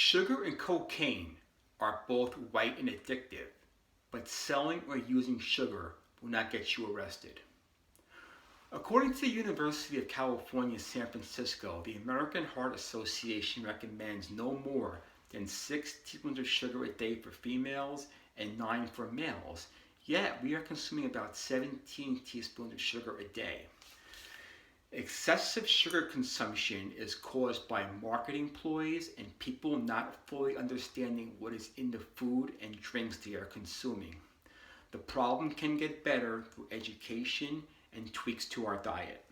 Sugar and cocaine are both white and addictive, but selling or using sugar will not get you arrested. According to the University of California, San Francisco, the American Heart Association recommends no more than 6 teaspoons of sugar a day for females and 9 for males. Yet, we are consuming about 17 teaspoons of sugar a day. Excessive sugar consumption is caused by marketing ploys and people not fully understanding what is in the food and drinks they are consuming. The problem can get better through education and tweaks to our diet.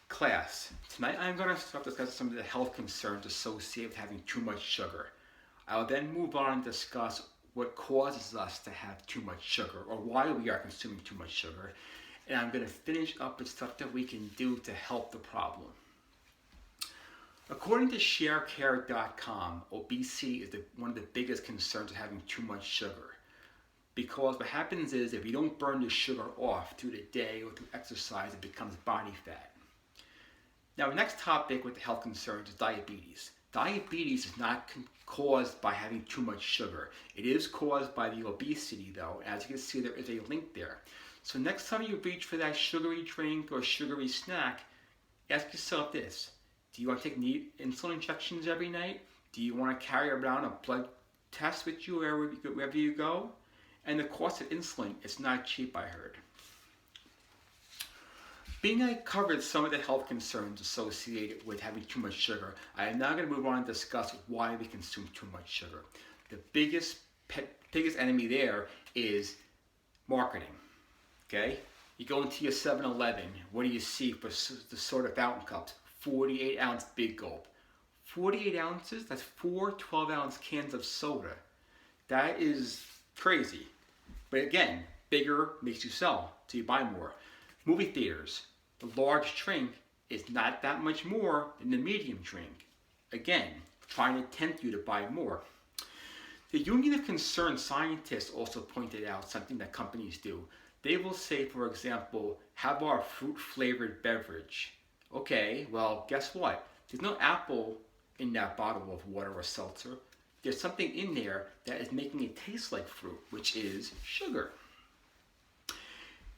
Class, tonight I'm going to start discussing some of the health concerns associated with having too much sugar. I will then move on and discuss what causes us to have too much sugar or why we are consuming too much sugar. And I'm going to finish up with stuff that we can do to help the problem. According to sharecare.com, obesity is one of the biggest concerns of having too much sugar. Because what happens is if you don't burn the sugar off through the day or through exercise, it becomes body fat. Now, the next topic with the health concerns is diabetes. Diabetes is not caused by having too much sugar. It is caused by the obesity, though. As you can see, there is a link there. So next time you reach for that sugary drink or sugary snack, ask yourself this. Do you want to take insulin injections every night? Do you want to carry around a blood test with you wherever you go? And the cost of insulin is not cheap, I heard. Being I covered some of the health concerns associated with having too much sugar, I am now going to move on and discuss why we consume too much sugar. The biggest enemy there is marketing. Okay? You go into your 7-Eleven, what do you see for the soda fountain cups? 48-ounce Big Gulp. 48 ounces? That's 4 12-ounce cans of soda. That is crazy. But again, bigger makes you sell, so you buy more. Movie theaters, the large drink is not that much more than the medium drink. Again, trying to tempt you to buy more. The Union of Concerned Scientists also pointed out something that companies do. They will say, for example, have our fruit-flavored beverage. Okay, well, guess what? There's no apple in that bottle of water or seltzer. There's something in there that is making it taste like fruit, which is sugar.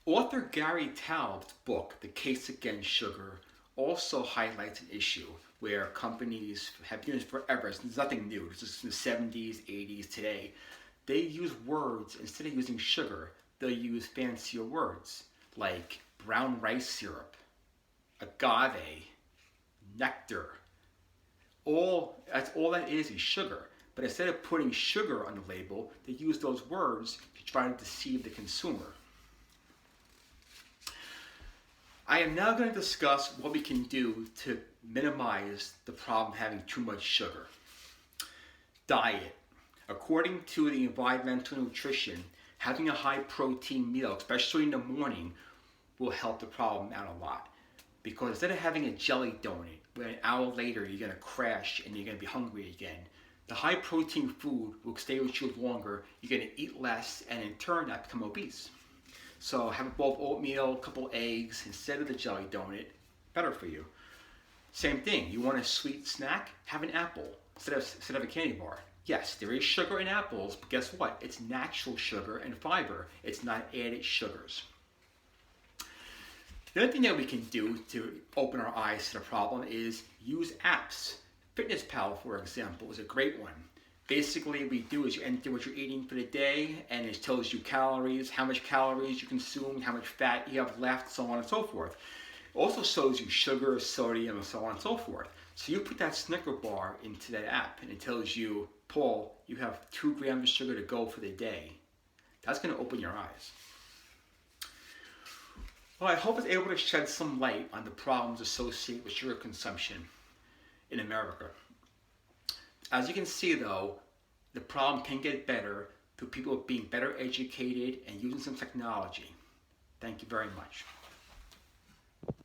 Author Gary Taub's book, The Case Against Sugar, also highlights an issue where companies have been doing this forever. It's nothing new. This is in the 70s, 80s, today. They use words, instead of using sugar, they'll use fancier words like brown rice syrup, agave, nectar. That's all that is sugar. But instead of putting sugar on the label, they use those words to try to deceive the consumer. I am now going to discuss what we can do to minimize the problem of having too much sugar. Diet. According to the Environmental Nutrition, having a high protein meal, especially in the morning, will help the problem out a lot. Because instead of having a jelly donut, where an hour later you're going to crash and you're going to be hungry again, the high protein food will stay with you longer, you're going to eat less, and in turn not become obese. So have a bowl of oatmeal, a couple eggs, instead of the jelly donut, better for you. Same thing, you want a sweet snack? Have an apple instead of a candy bar. Yes, there is sugar in apples, but guess what? It's natural sugar and fiber. It's not added sugars. The other thing that we can do to open our eyes to the problem is use apps. FitnessPal, for example, is a great one. Basically, what you do is you enter what you're eating for the day, and it tells you calories, how much calories you consumed, how much fat you have left, so on and so forth. It also shows you sugar, sodium, and so on and so forth. So you put that Snicker bar into that app, and it tells you, Paul, you have 2 grams of sugar to go for the day. That's going to open your eyes. Well, I hope it's able to shed some light on the problems associated with sugar consumption in America. As you can see, though, the problem can get better through people being better educated and using some technology. Thank you very much.